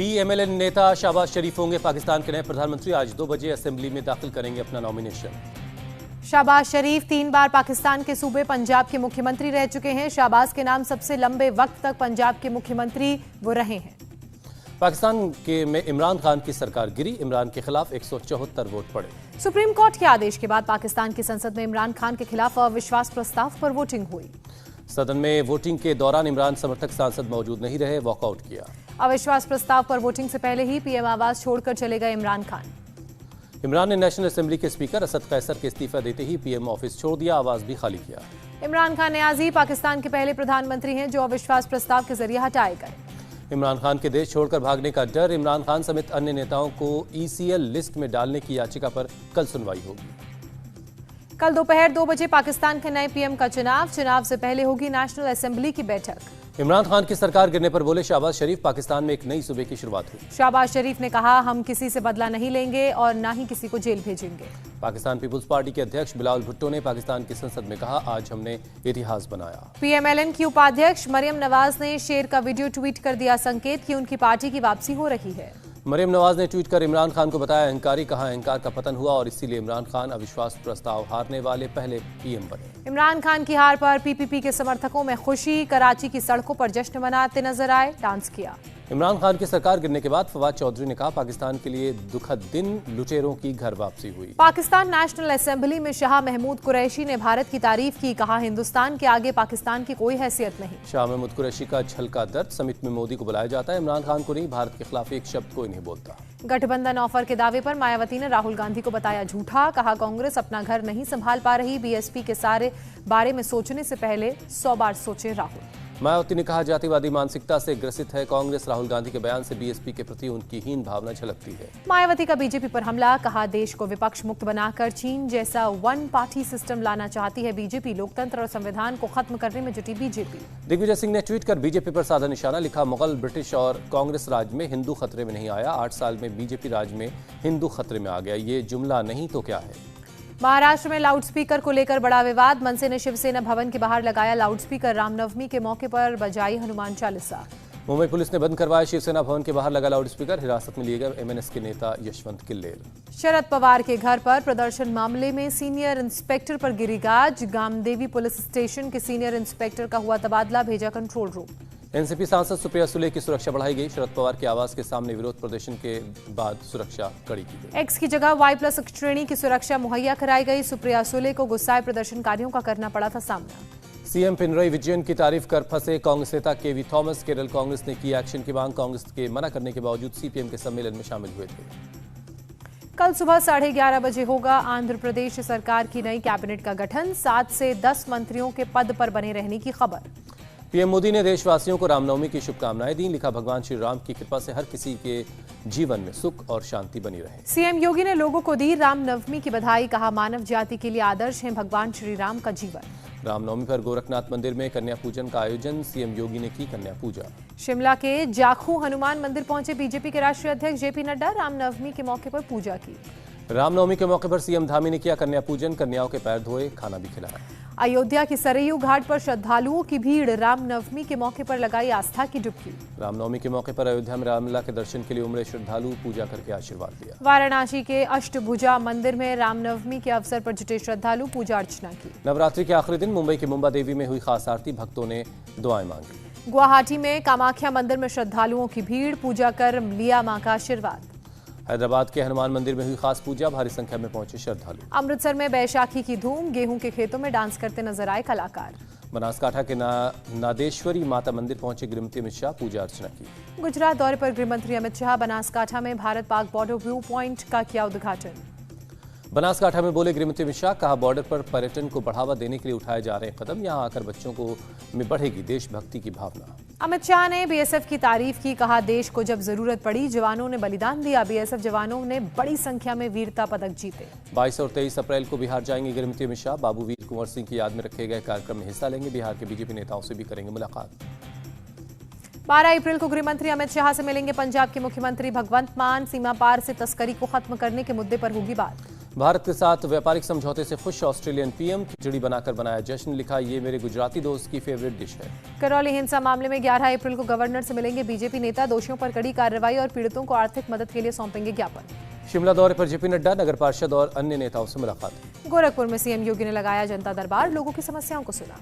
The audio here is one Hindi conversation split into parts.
पीएमएलएन नेता शहबाज शरीफ होंगे पाकिस्तान के नए प्रधानमंत्री। आज 2 बजे असेंबली में दाखिल करेंगे अपना नॉमिनेशन। शहबाज शरीफ 3 बार पाकिस्तान के सूबे पंजाब के मुख्यमंत्री रह चुके हैं। शहबाज के नाम सबसे लंबे वक्त तक पंजाब के मुख्यमंत्री वो रहे हैं। पाकिस्तान में इमरान खान की सरकार गिरी। इमरान के खिलाफ 174 वोट पड़े। सुप्रीम कोर्ट के आदेश के बाद पाकिस्तान की संसद में इमरान खान के खिलाफ अविश्वास प्रस्ताव पर वोटिंग हुई। सदन में वोटिंग के दौरान इमरान समर्थक सांसद मौजूद नहीं रहे, वॉकआउट किया। अविश्वास प्रस्ताव पर वोटिंग से पहले ही पीएम आवास छोड़कर चले गए इमरान खान। इमरान ने नेशनल असेंबली के स्पीकर असद कैसर के इस्तीफा देते ही पीएम ऑफिस छोड़ दिया, आवास भी खाली किया। इमरान खान न्याजी पाकिस्तान के पहले प्रधानमंत्री हैं जो अविश्वास प्रस्ताव के जरिए हटाए गए। इमरान खान के देश छोड़कर भागने का डर। इमरान खान समेत अन्य नेताओं को ईसीएल लिस्ट में डालने की याचिका पर कल सुनवाई होगी। कल दोपहर 2 बजे पाकिस्तान के नए पीएम का चुनाव से पहले होगी नेशनल असेंबली की बैठक। इमरान खान की सरकार गिरने पर बोले शहबाज शरीफ, पाकिस्तान में एक नई सूबे की शुरुआत हुई। शहबाज शरीफ ने कहा, हम किसी से बदला नहीं लेंगे और न ही किसी को जेल भेजेंगे। पाकिस्तान पीपुल्स पार्टी के अध्यक्ष बिलावल भुट्टो ने पाकिस्तान की संसद में कहा, आज हमने इतिहास बनाया। पीएमएलएन की उपाध्यक्ष मरियम नवाज ने शेर का वीडियो ट्वीट कर दिया संकेत कि उनकी पार्टी की वापसी हो रही है। मरियम नवाज ने ट्वीट कर इमरान खान को बताया अहंकारी, कहा अहंकार का पतन हुआ और इसीलिए इमरान खान अविश्वास प्रस्ताव हारने वाले पहले पीएम बने। इमरान खान की हार पर पीपीपी के समर्थकों में खुशी। कराची की सड़कों पर जश्न मनाते नजर आए, डांस किया। इमरान खान की सरकार गिरने के बाद फवाद चौधरी ने कहा, पाकिस्तान के लिए दुखद दिन, लुटेरों की घर वापसी हुई। पाकिस्तान नेशनल असेंबली में शाह महमूद कुरैशी ने भारत की तारीफ की, कहा हिंदुस्तान के आगे पाकिस्तान की कोई हैसियत नहीं। शाह महमूद कुरैशी का छलका दर्द, समिट में मोदी को बुलाया जाता है, इमरान खान को नहीं, भारत के खिलाफ एक शब्द कोई नहीं बोलता। गठबंधन ऑफर के दावे पर मायावती ने राहुल गांधी को बताया झूठा, कहा कांग्रेस अपना घर नहीं संभाल पा रही, बीएसपी के सारे बारे में सोचने से पहले 100 बार सोचे राहुल। मायावती ने कहा, जातिवादी मानसिकता से ग्रसित है कांग्रेस, राहुल गांधी के बयान से बीएसपी के प्रति उनकी हीन भावना झलकती है। मायावती का बीजेपी पर हमला, कहा देश को विपक्ष मुक्त बनाकर चीन जैसा 1 पार्टी सिस्टम लाना चाहती है बीजेपी, लोकतंत्र और संविधान को खत्म करने में जुटी बीजेपी। दिग्विजय सिंह ने ट्वीट कर बीजेपी पर साधा निशाना, लिखा मुगल, ब्रिटिश और कांग्रेस राज में हिंदू खतरे में नहीं आया, 8 साल में बीजेपी राज में हिंदू खतरे में आ गया, ये जुमला नहीं तो क्या है। महाराष्ट्र में लाउडस्पीकर को लेकर बड़ा विवाद, मनसे ने शिवसेना भवन के बाहर लगाया लाउडस्पीकर, रामनवमी के मौके पर बजाई हनुमान चालीसा। मुंबई पुलिस ने बंद करवाया शिवसेना भवन के बाहर लगा लाउडस्पीकर, हिरासत में लिए गए एमएनएस के नेता यशवंत किल्लेर। शरद पवार के घर पर प्रदर्शन मामले में सीनियर इंस्पेक्टर पर गिरी गाज, गामदेवी पुलिस स्टेशन के सीनियर इंस्पेक्टर का हुआ तबादला, भेजा कंट्रोल रूम। एनसीपी सांसद सुप्रिया सुले की सुरक्षा बढ़ाई गई, शरद पवार के आवास के सामने विरोध प्रदर्शन के बाद सुरक्षा कड़ी की गई। एक्स की जगह Y+ श्रेणी की सुरक्षा मुहैया कराई गई, सुप्रिया सुले को गुस्साए प्रदर्शनकारियों का करना पड़ा था सामना। सीएम पिनरई विजयन की तारीफ कर फंसे कांग्रेस नेता केवी थॉमस, केरल कांग्रेस ने की एक्शन की मांग, कांग्रेस के मना करने के बावजूद सीपीएम के सम्मेलन में शामिल हुए थे। कल सुबह 11:30 बजे होगा आंध्र प्रदेश सरकार की नई कैबिनेट का गठन, 7 से 10 मंत्रियों के पद पर बने रहने की खबर। पीएम मोदी ने देशवासियों को रामनवमी की शुभकामनाएं दी, लिखा भगवान श्री राम की कृपा से हर किसी के जीवन में सुख और शांति बनी रहे। सीएम योगी ने लोगों को दी रामनवमी की बधाई, कहा मानव जाति के लिए आदर्श है भगवान श्री राम का जीवन। रामनवमी पर गोरखनाथ मंदिर में कन्या पूजन का आयोजन, सीएम योगी ने की कन्या पूजा। शिमला के जाखू हनुमान मंदिर पहुंचे बीजेपी के राष्ट्रीय अध्यक्ष जेपी नड्डा, रामनवमी के मौके पर पूजा की। रामनवमी के मौके पर सीएम धामी ने किया कन्या पूजन, कन्याओं के पैर धोए, खाना भी खिलाया। अयोध्या की सरयू घाट पर श्रद्धालुओं की भीड़, रामनवमी के मौके पर लगाई आस्था की डुबकी। रामनवमी के मौके पर अयोध्या में रामलला के दर्शन के लिए उमड़े श्रद्धालु, पूजा करके आशीर्वाद लिया। वाराणसी के अष्टभुजा मंदिर में रामनवमी के अवसर पर जुटे श्रद्धालु पूजा अर्चना की। नवरात्रि के आखिरी दिन मुंबई के मुंबा देवी में हुई खास आरती, भक्तों ने दुआएं मांगी। गुवाहाटी में कामाख्या मंदिर में श्रद्धालुओं की भीड़, पूजा कर लिया मां का आशीर्वाद। हैदराबाद के हनुमान मंदिर में हुई खास पूजा, भारी संख्या में पहुंचे श्रद्धालु। अमृतसर में बैशाखी की धूम, गेहूं के खेतों में डांस करते नजर आए कलाकार। बनासकांठा के नादेश्वरी माता मंदिर पहुंचे गृहमंत्री अमित शाह, पूजा अर्चना की। गुजरात दौरे पर गृहमंत्री अमित शाह बनासकांठा में Bharat Pak border view point का किया उद्घाटन। बनासकांठा में बोले गृहमंत्री अमित शाह, कहा बॉर्डर पर पर्यटन को बढ़ावा देने के लिए उठाए जा रहे कदम, यहां आकर बच्चों को में बढ़ेगी देशभक्ति की भावना। अमित शाह ने बीएसएफ की तारीफ की, कहा देश को जब जरूरत पड़ी जवानों ने बलिदान दिया, बीएसएफ जवानों ने बड़ी संख्या में वीरता पदक जीते। 22 और 23 अप्रैल को बिहार जाएंगे गृहमंत्री अमित शाह, बाबू वीर कुंवर सिंह की याद में रखे गए कार्यक्रम में हिस्सा लेंगे, बिहार के बीजेपी नेताओं से भी करेंगे मुलाकात। 12 अप्रैल को गृहमंत्री अमित शाह से मिलेंगे पंजाब के मुख्यमंत्री भगवंत मान, सीमा पार से तस्करी को खत्म करने के मुद्दे पर होगी बात। भारत के साथ व्यापारिक समझौते से खुश ऑस्ट्रेलियन पीएम, खिचड़ी बनाकर बनाया जश्न, लिखा ये मेरे गुजराती दोस्त की फेवरेट डिश है। करौली हिंसा मामले में 11 अप्रैल को गवर्नर से मिलेंगे बीजेपी नेता, दोषियों पर कड़ी कार्रवाई और पीड़ितों को आर्थिक मदद के लिए सौंपेंगे ज्ञापन। शिमला दौरे पर जेपी नड्डा, नगर पार्षद और अन्य नेताओं से मुलाकात। गोरखपुर में सीएम योगी ने लगाया जनता दरबार, लोगों की समस्याओं को सुना।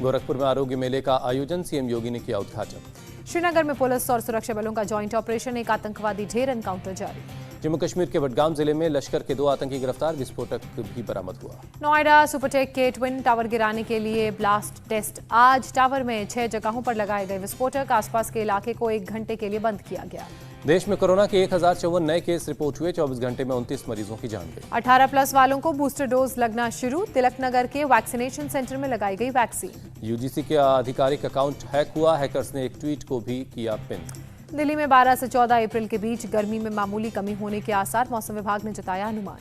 गोरखपुर में आरोग्य मेले का आयोजन, सीएम योगी ने किया उद्घाटन। श्रीनगर में पुलिस और सुरक्षा बलों का जॉइंट ऑपरेशन, एक आतंकवादी ढेर एनकाउंटर जारी। जम्मू कश्मीर के बडगाम जिले में लश्कर के 2 आतंकी गिरफ्तार, विस्फोटक भी बरामद हुआ। नोएडा सुपरटेक के ट्विन टावर गिराने के लिए ब्लास्ट टेस्ट आज, टावर में 6 जगहों पर लगाए गए विस्फोटक, आसपास के इलाके को 1 घंटे के लिए बंद किया गया। देश में कोरोना के 1054 नए केस रिपोर्ट हुए, 24 घंटे में 29 मरीजों की जान गई। 18+ वालों को बूस्टर डोज लगना शुरू, तिलकनगर के वैक्सीनेशन सेंटर में लगाई गई वैक्सीन। यूजीसी के आधिकारिक अकाउंट हैक हुआ, हैकर्स ने एक ट्वीट को भी किया पिन। दिल्ली में 12 से 14 अप्रैल के बीच गर्मी में मामूली कमी होने के आसार, मौसम विभाग ने जताया अनुमान।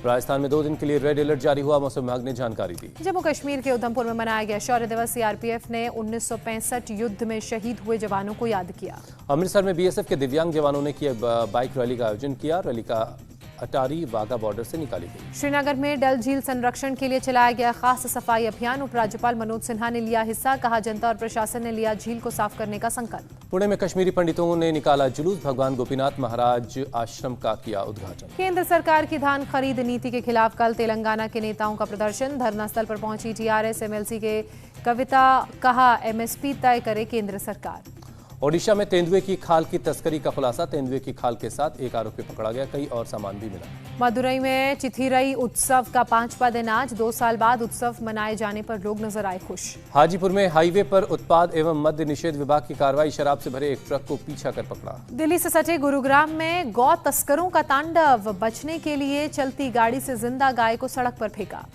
राजस्थान में 2 दिन के लिए रेड अलर्ट जारी हुआ, मौसम विभाग ने जानकारी दी। जम्मू कश्मीर के उधमपुर में मनाया गया शौर्य दिवस, सीआरपीएफ ने 1965 युद्ध में शहीद हुए जवानों को याद किया। अमृतसर में बीएसएफ के दिव्यांग जवानों ने किया बाइक रैली का आयोजन किया, रैली का अटारी वाघा बॉर्डर से निकाली गई। श्रीनगर में डल झील संरक्षण के लिए चलाया गया खास सफाई अभियान, उपराज्यपाल मनोज सिन्हा ने लिया हिस्सा, कहा जनता और प्रशासन ने लिया झील को साफ करने का संकल्प। पुणे में कश्मीरी पंडितों ने निकाला जुलूस, भगवान गोपीनाथ महाराज आश्रम का किया उद्घाटन। केंद्र सरकार की धान खरीद नीति के खिलाफ कल तेलंगाना के नेताओं का प्रदर्शन, धरना स्थल पर पहुंची टीआरएस एमएलसी के कविता, कहा एमएसपी तय करे केंद्र सरकार। ओडिशा में तेंदुए की खाल की तस्करी का खुलासा, तेंदुए की खाल के साथ एक आरोपी पकड़ा गया, कई और सामान भी मिला। मदुरई में चिथिरई उत्सव का 5वां दिन आज, 2 साल बाद उत्सव मनाए जाने पर लोग नजर आए खुश। हाजीपुर में हाईवे पर उत्पाद एवं मद्य निषेध विभाग की कार्रवाई, शराब से भरे एक ट्रक को पीछा कर पकड़ा। दिल्ली से सटे गुरुग्राम में गौ तस्करों का तांडव, बचने के लिए चलती गाड़ी से जिंदा गाय को सड़क पर फेंका।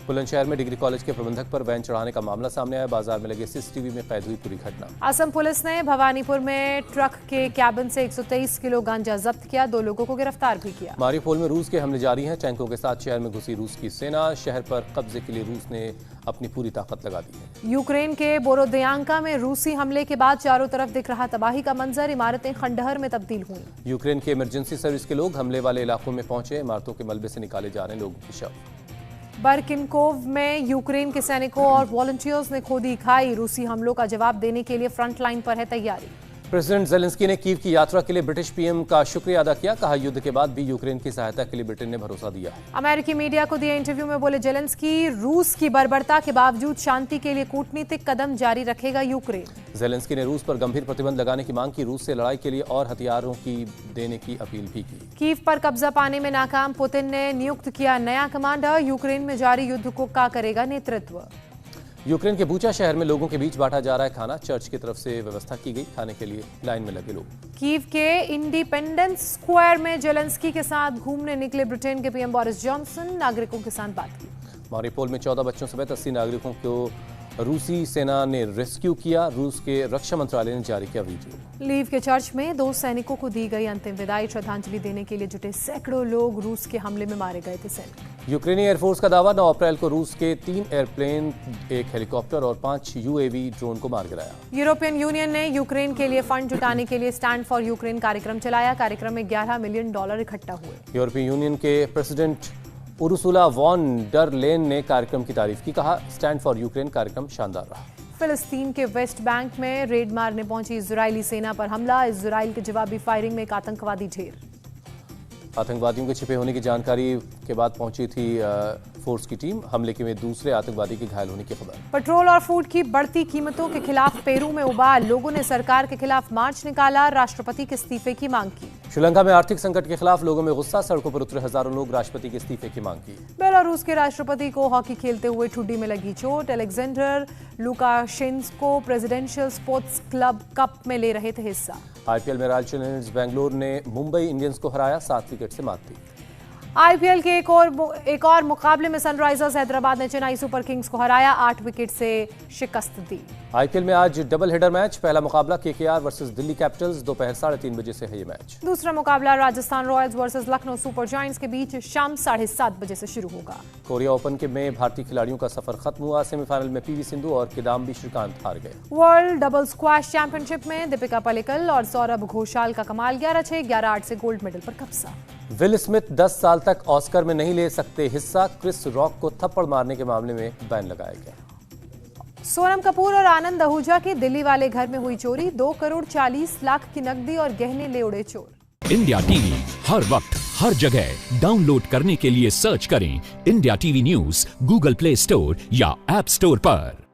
बुलंदशहर में डिग्री कॉलेज के प्रबंधक पर वैन चढ़ाने का मामला सामने आया, बाजार में लगे सीसीटीवी में कैद हुई पूरी घटना। असम पुलिस ने भवानीपुर में ट्रक के कैबिन से 123 किलो गांजा जब्त किया, 2 लोगों को गिरफ्तार भी किया। मारियोपोल में रूस के हमले जारी हैं, टैंकों के साथ शहर में घुसी रूस की सेना, शहर पर कब्जे के लिए रूस ने अपनी पूरी ताकत लगा दी है। यूक्रेन के बोरोदयांका में रूसी हमले के बाद चारों तरफ दिख रहा तबाही का मंजर, इमारतें खंडहर में तब्दील हुई। यूक्रेन के इमरजेंसी सर्विस के लोग हमले वाले इलाकों में पहुंचे, इमारतों के मलबे से निकाले जा रहे लोगों की शव। बर्किनकोव में यूक्रेन के सैनिकों और वॉलंटियर्स ने खोदी खाई, रूसी हमलों का जवाब देने के लिए फ्रंट लाइन पर है तैयारी। प्रेसिडेंट जेलेंस्की ने कीव की यात्रा के लिए ब्रिटिश पीएम का शुक्रिया अदा किया, कहा युद्ध के बाद भी यूक्रेन की सहायता के लिए ब्रिटेन ने भरोसा दिया है। अमेरिकी मीडिया को दिए इंटरव्यू में बोले जेलेंस्की, रूस की बर्बरता के बावजूद शांति के लिए कूटनीतिक कदम जारी रखेगा यूक्रेन। जेलेंस्की ने रूस पर गंभीर प्रतिबंध लगाने की मांग की, रूस से लड़ाई के लिए और हथियारों की देने की अपील भी की। कीव पर कब्जा पाने में नाकाम पुतिन ने नियुक्त किया नया कमांडर, यूक्रेन में जारी युद्ध को का करेगा नेतृत्व। यूक्रेन के बूचा शहर में लोगों के बीच बांटा जा रहा है खाना, चर्च की तरफ से व्यवस्था की गई, खाने के लिए लाइन में लगे लोग। कीव के इंडिपेंडेंस स्क्वायर में जेलेंस्की के साथ घूमने निकले ब्रिटेन के पीएम बोरिस जॉनसन, नागरिकों के साथ बात की। मारियोपोल में 14 बच्चों समेत 80 नागरिकों को रूसी सेना ने रेस्क्यू किया, रूस के रक्षा मंत्रालय ने जारी किया वीडियो। लीव के चर्च में 2 सैनिकों को दी गई अंतिम विदाई, श्रद्धांजलि देने के लिए जुटे सैकड़ों लोग, रूस के हमले में मारे गए थे सैनिक। यूक्रेनी एयरफोर्स का दावा, 9 अप्रैल को रूस के 3 एयरप्लेन, 1 हेलीकॉप्टर और 5 यूएवी ड्रोन को मार गिराया। यूरोपियन यूनियन ने यूक्रेन के लिए फंड जुटाने के लिए स्टैंड फॉर यूक्रेन कार्यक्रम चलाया, कार्यक्रम में $11 मिलियन इकट्ठा हुए। यूरोपियन यूनियन के प्रेसिडेंट उर्सुला वॉन डर लेन ने कार्यक्रम की तारीफ की, कहा स्टैंड फॉर यूक्रेन कार्यक्रम शानदार रहा। फिलिस्तीन के वेस्ट बैंक में रेड मारने पहुंची इजरायली सेना पर हमला, इजराइल के जवाबी फायरिंग में एक आतंकवादी ढेर। आतंकवादियों के छिपे होने की जानकारी के बाद पहुंची थी फोर्स की टीम, हमले के में दूसरे आतंकवादी के घायल होने की खबर। पेट्रोल और फूड की बढ़ती कीमतों के खिलाफ पेरू में उबाल, लोगों ने सरकार के खिलाफ मार्च निकाला, राष्ट्रपति के इस्तीफे की मांग की। श्रीलंका में आर्थिक संकट के खिलाफ लोगों में गुस्सा, सड़कों पर उतरे हजारों लोग, राष्ट्रपति के इस्तीफे की मांग की। बेलारूस के राष्ट्रपति को हॉकी खेलते हुए ठुड्डी में लगी चोट, Alexander Lukashenko presidential sports club cup में ले रहे थे हिस्सा। आईपीएल में रॉयल चैलेंजर्स बेंगलोर ने मुंबई इंडियंस को हराया, 7 विकेट से मात दी। आईपीएल के एक और मुकाबले में सनराइजर्स हैदराबाद ने चेन्नई सुपर किंग्स को हराया, 8 विकेट से शिकस्त दी। आईपीएल में आज डबल हेडर मैच। पहला मुकाबला केकेआर वर्सेस दिल्ली कैपिटल्स, दोपहर 3:30 बजे से है ये मैच। दूसरा मुकाबला Rajasthan Royals versus Lucknow super giants के बीच शाम 7:30 बजे से शुरू होगा। कोरिया ओपन के में भारतीय खिलाड़ियों का सफर खत्म हुआ। सेमीफाइनल में पीवी सिंधु और किदाम्बी श्रीकांत हार गए। वर्ल्ड डबल स्क्वैश चैंपियनशिप में दीपिका पल्लिकल और सौरभ घोषाल का कमाल 11-6, 11-8 से गोल्ड मेडल पर कब्जा। विल स्मिथ 10 साल तक ऑस्कर में नहीं ले सकते हिस्सा। क्रिस रॉक को थप्पड़ मारने के मामले में बैन लगाया गया। सोनम कपूर और आनंद आहूजा के दिल्ली वाले घर में हुई चोरी। 2 करोड़ 40 लाख की नकदी और गहने ले उड़े चोर। इंडिया टीवी हर वक्त हर जगह डाउनलोड करने के लिए सर्च करें India TV news Google play store या ऐप स्टोर पर।